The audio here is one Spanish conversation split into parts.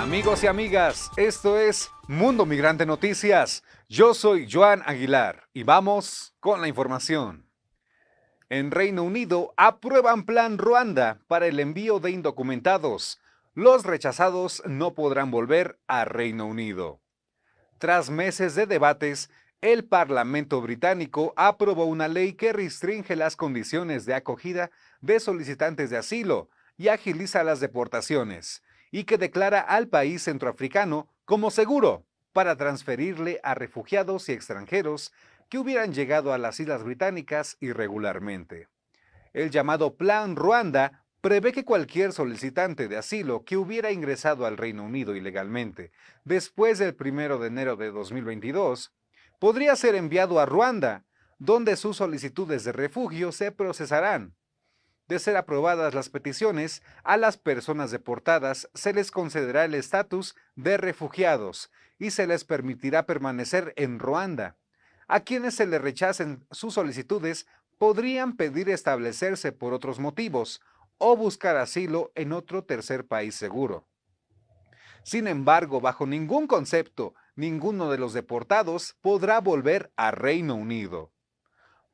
Amigos y amigas, esto es Mundo Migrante Noticias. Yo soy Joan Aguilar y vamos con la información. En Reino Unido aprueban Plan Ruanda para el envío de indocumentados. Los rechazados no podrán volver a Reino Unido. Tras meses de debates, el Parlamento británico aprobó una ley que restringe las condiciones de acogida de solicitantes de asilo y agiliza las deportaciones, y que declara al país centroafricano como seguro para transferirle a refugiados y extranjeros que hubieran llegado a las Islas Británicas irregularmente. El llamado Plan Ruanda prevé que cualquier solicitante de asilo que hubiera ingresado al Reino Unido ilegalmente después del 1 de enero de 2022 podría ser enviado a Ruanda, donde sus solicitudes de refugio se procesarán. De ser aprobadas las peticiones, a las personas deportadas se les concederá el estatus de refugiados y se les permitirá permanecer en Ruanda. A quienes se les rechacen sus solicitudes podrían pedir establecerse por otros motivos o buscar asilo en otro tercer país seguro. Sin embargo, bajo ningún concepto, ninguno de los deportados podrá volver a Reino Unido.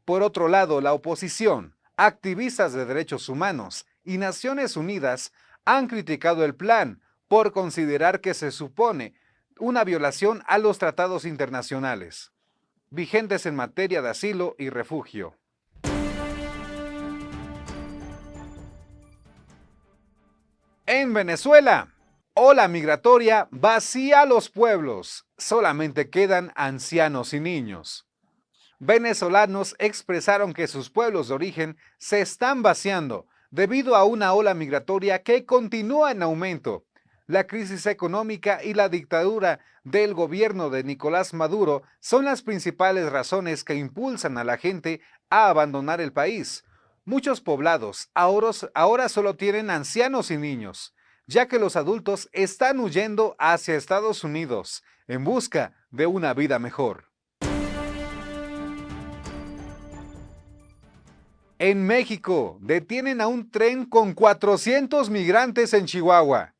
Por otro lado, la oposición, activistas de derechos humanos y Naciones Unidas han criticado el plan por considerar que se supone una violación a los tratados internacionales vigentes en materia de asilo y refugio. En Venezuela, ola migratoria vacía los pueblos, solamente quedan ancianos y niños. Venezolanos expresaron que sus pueblos de origen se están vaciando debido a una ola migratoria que continúa en aumento. La crisis económica y la dictadura del gobierno de Nicolás Maduro son las principales razones que impulsan a la gente a abandonar el país. Muchos poblados ahora solo tienen ancianos y niños, ya que los adultos están huyendo hacia Estados Unidos en busca de una vida mejor. En México, detienen a un tren con 400 migrantes en Chihuahua.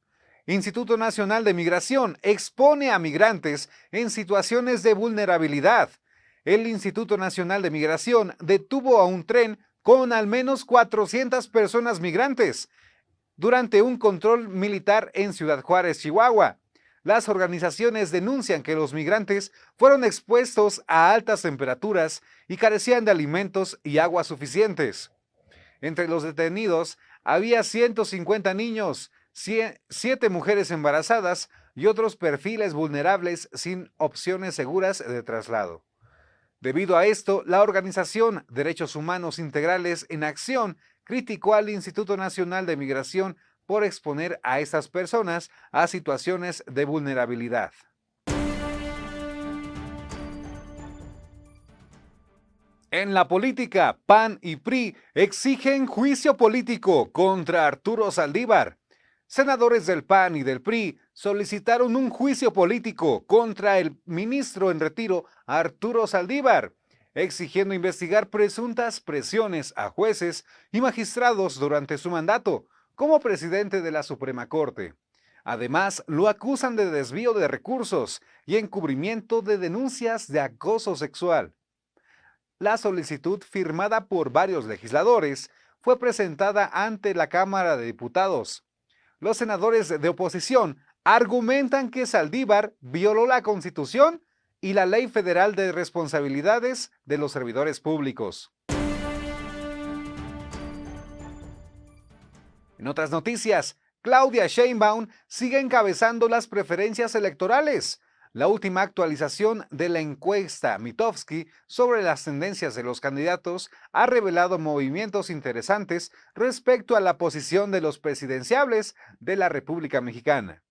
Instituto Nacional de Migración expone a migrantes en situaciones de vulnerabilidad. El Instituto Nacional de Migración detuvo a un tren con al menos 400 personas migrantes durante un control militar en Ciudad Juárez, Chihuahua. Las organizaciones denuncian que los migrantes fueron expuestos a altas temperaturas y carecían de alimentos y agua suficientes. Entre los detenidos había 150 niños, 7 mujeres embarazadas y otros perfiles vulnerables sin opciones seguras de traslado. Debido a esto, la organización Derechos Humanos Integrales en Acción criticó al Instituto Nacional de Migración por exponer a estas personas a situaciones de vulnerabilidad. En la política, PAN y PRI exigen juicio político contra Arturo Saldívar. Senadores del PAN y del PRI solicitaron un juicio político contra el ministro en retiro Arturo Saldívar, exigiendo investigar presuntas presiones a jueces y magistrados durante su mandato como presidente de la Suprema Corte. Además, lo acusan de desvío de recursos y encubrimiento de denuncias de acoso sexual. La solicitud, firmada por varios legisladores, fue presentada ante la Cámara de Diputados. Los senadores de oposición argumentan que Saldívar violó la Constitución y la Ley Federal de Responsabilidades de los Servidores Públicos. En otras noticias, Claudia Sheinbaum sigue encabezando las preferencias electorales. La última actualización de la encuesta Mitofsky sobre las tendencias de los candidatos ha revelado movimientos interesantes respecto a la posición de los presidenciables de la República Mexicana.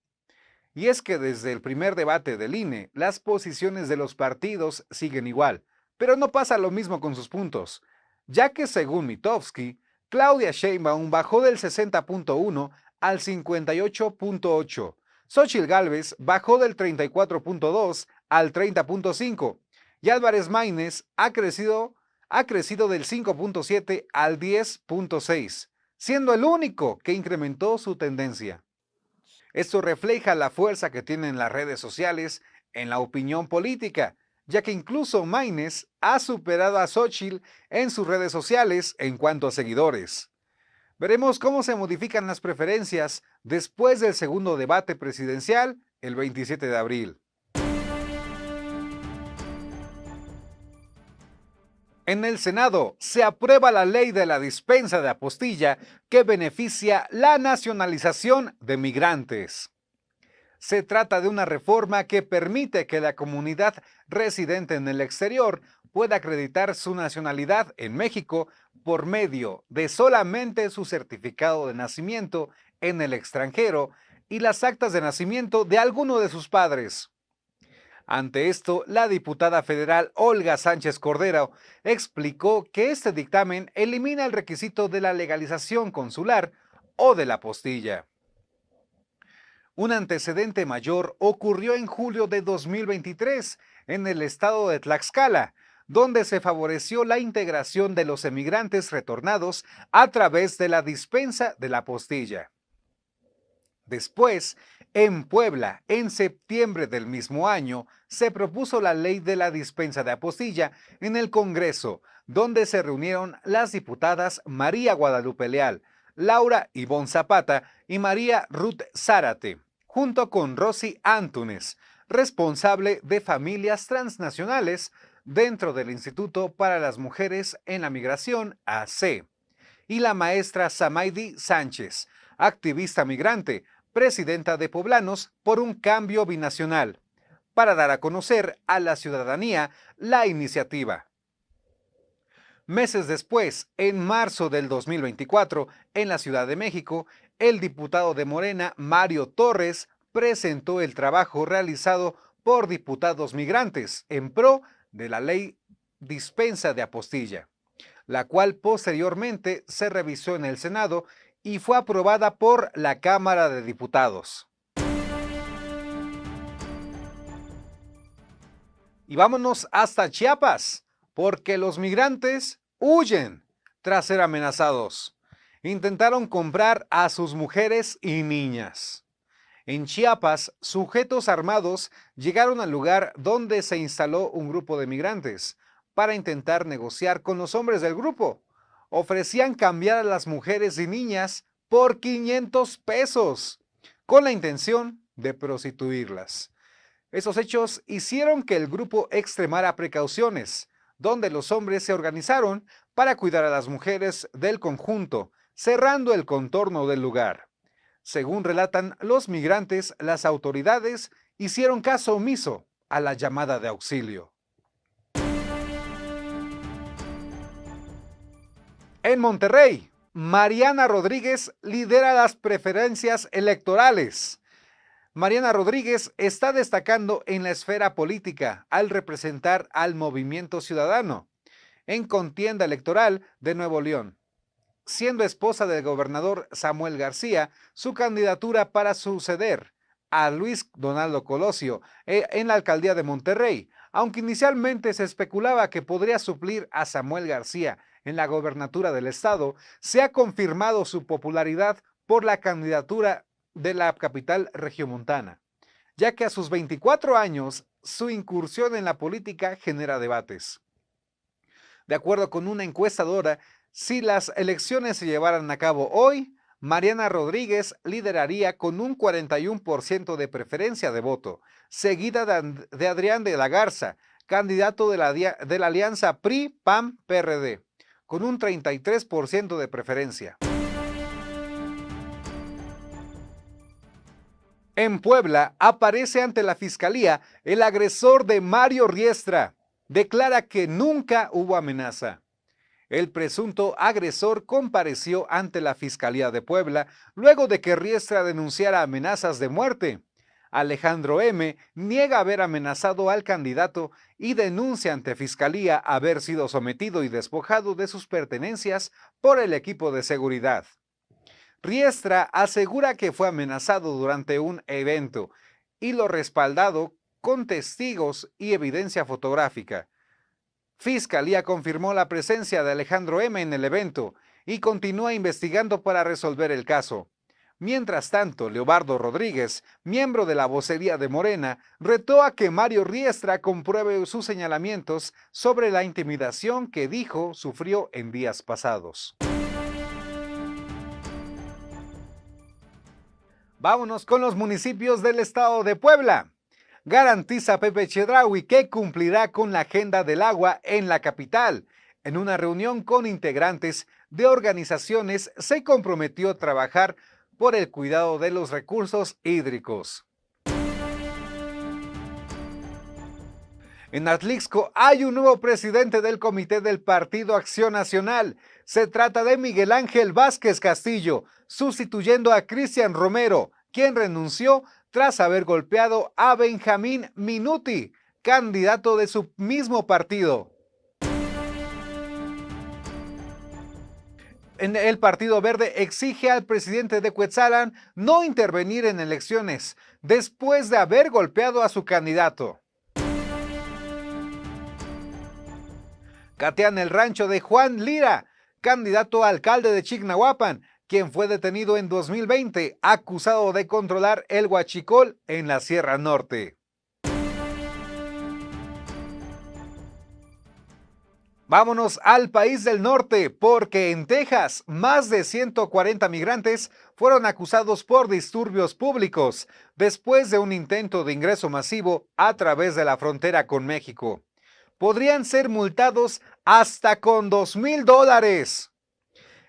Y es que desde el primer debate del INE, las posiciones de los partidos siguen igual, pero no pasa lo mismo con sus puntos, ya que según Mitofsky, Claudia Sheinbaum bajó del 60.1 al 58.8. Xóchitl Gálvez bajó del 34.2 al 30.5 y Álvarez Maínez ha crecido del 5.7 al 10.6, siendo el único que incrementó su tendencia. Esto refleja la fuerza que tienen las redes sociales en la opinión política, ya que incluso Maynes ha superado a Xóchitl en sus redes sociales en cuanto a seguidores. Veremos cómo se modifican las preferencias después del segundo debate presidencial el 27 de abril. En el Senado se aprueba la ley de la dispensa de apostilla que beneficia la nacionalización de migrantes. Se trata de una reforma que permite que la comunidad residente en el exterior pueda acreditar su nacionalidad en México por medio de solamente su certificado de nacimiento en el extranjero y las actas de nacimiento de alguno de sus padres. Ante esto, la diputada federal Olga Sánchez Cordero explicó que este dictamen elimina el requisito de la legalización consular o de la apostilla. Un antecedente mayor ocurrió en julio de 2023 en el estado de Tlaxcala, donde se favoreció la integración de los emigrantes retornados a través de la dispensa de la apostilla. Después, en Puebla, en septiembre del mismo año, se propuso la ley de la dispensa de apostilla en el Congreso, donde se reunieron las diputadas María Guadalupe Leal, Laura Ivonne Zapata y María Ruth Zárate, junto con Rosy Antúnez, responsable de familias transnacionales dentro del Instituto para las Mujeres en la Migración, AC, y la maestra Samaidi Sánchez, activista migrante, presidenta de Poblanos por un Cambio Binacional, para dar a conocer a la ciudadanía la iniciativa. Meses después, en marzo del 2024, en la Ciudad de México, el diputado de Morena, Mario Torres, presentó el trabajo realizado por diputados migrantes en pro de la ley dispensa de apostilla, la cual posteriormente se revisó en el Senado y fue aprobada por la Cámara de Diputados. Y vámonos hasta Chiapas, porque los migrantes huyen tras ser amenazados. Intentaron comprar a sus mujeres y niñas. En Chiapas, sujetos armados llegaron al lugar donde se instaló un grupo de migrantes para intentar negociar con los hombres del grupo. Ofrecían cambiar a las mujeres y niñas por 500 pesos, con la intención de prostituirlas. Esos hechos hicieron que el grupo extremara precauciones, donde los hombres se organizaron para cuidar a las mujeres del conjunto, cerrando el contorno del lugar. Según relatan los migrantes, las autoridades hicieron caso omiso a la llamada de auxilio. En Monterrey, Mariana Rodríguez lidera las preferencias electorales. Mariana Rodríguez está destacando en la esfera política al representar al Movimiento Ciudadano en contienda electoral de Nuevo León. Siendo esposa del gobernador Samuel García, su candidatura para suceder a Luis Donaldo Colosio en la alcaldía de Monterrey, aunque inicialmente se especulaba que podría suplir a Samuel García en la gobernatura del estado, se ha confirmado su popularidad por la candidatura de la capital regiomontana, ya que a sus 24 años su incursión en la política genera debates. De acuerdo con una encuestadora, si las elecciones se llevaran a cabo hoy, Mariana Rodríguez lideraría con un 41% de preferencia de voto, seguida de Adrián de la Garza, candidato de la alianza PRI-PAN-PRD, con un 33% de preferencia. En Puebla aparece ante la fiscalía el agresor de Mario Riestra. Declara que nunca hubo amenaza. El presunto agresor compareció ante la Fiscalía de Puebla luego de que Riestra denunciara amenazas de muerte. Alejandro M. niega haber amenazado al candidato y denuncia ante Fiscalía haber sido sometido y despojado de sus pertenencias por el equipo de seguridad. Riestra asegura que fue amenazado durante un evento y lo respaldado con testigos y evidencia fotográfica. Fiscalía confirmó la presencia de Alejandro M. en el evento y continúa investigando para resolver el caso. Mientras tanto, Leobardo Rodríguez, miembro de la vocería de Morena, retó a que Mario Riestra compruebe sus señalamientos sobre la intimidación que dijo sufrió en días pasados. Vámonos con los municipios del estado de Puebla. Garantiza Pepe Chedraui que cumplirá con la agenda del agua en la capital. En una reunión con integrantes de organizaciones se comprometió a trabajar por el cuidado de los recursos hídricos. En Atlixco hay un nuevo presidente del Comité del Partido Acción Nacional. Se trata de Miguel Ángel Vázquez Castillo, sustituyendo a Cristian Romero, quien renunció tras haber golpeado a Benjamín Minuti, candidato de su mismo partido. El Partido Verde exige al presidente de Cuetzalan no intervenir en elecciones después de haber golpeado a su candidato. Catean el rancho de Juan Lira, candidato a alcalde de Chignahuapan, quien fue detenido en 2020, acusado de controlar el huachicol en la Sierra Norte. Vámonos al país del norte, porque en Texas más de 140 migrantes fueron acusados por disturbios públicos después de un intento de ingreso masivo a través de la frontera con México. Podrían ser multados hasta con $2,000.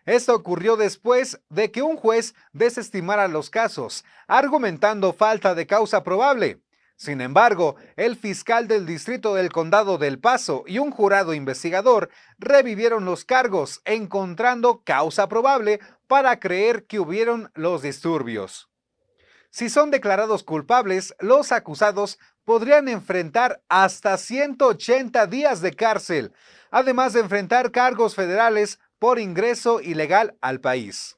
Esto ocurrió después de que un juez desestimara los casos, argumentando falta de causa probable. Sin embargo, el fiscal del distrito del condado del Paso y un jurado investigador revivieron los cargos, encontrando causa probable para creer que hubieron los disturbios. Si son declarados culpables, los acusados podrían enfrentar hasta 180 días de cárcel, además de enfrentar cargos federales por ingreso ilegal al país.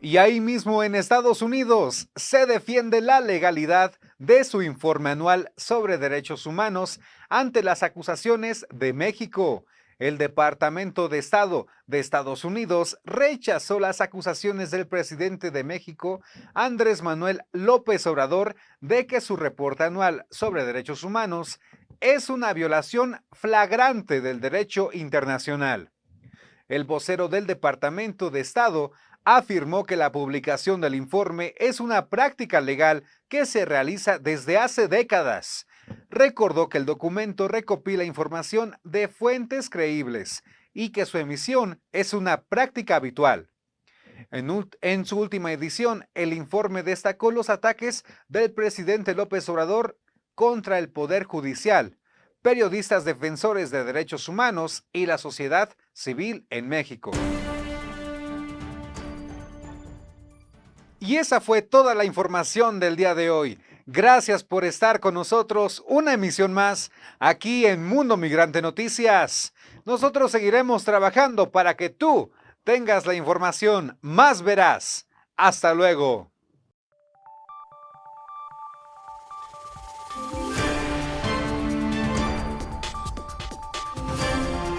Y ahí mismo en Estados Unidos se defiende la legalidad de su informe anual sobre derechos humanos ante las acusaciones de México. El Departamento de Estado de Estados Unidos rechazó las acusaciones del presidente de México, Andrés Manuel López Obrador, de que su reporte anual sobre derechos humanos es una violación flagrante del derecho internacional. El vocero del Departamento de Estado afirmó que la publicación del informe es una práctica legal que se realiza desde hace décadas. Recordó que el documento recopila información de fuentes creíbles y que su emisión es una práctica habitual. En su última edición, el informe destacó los ataques del presidente López Obrador contra el Poder Judicial, periodistas defensores de derechos humanos y la sociedad civil en México. Y esa fue toda la información del día de hoy. Gracias por estar con nosotros una emisión más aquí en Mundo Migrante Noticias. Nosotros seguiremos trabajando para que tú tengas la información más veraz. Hasta luego.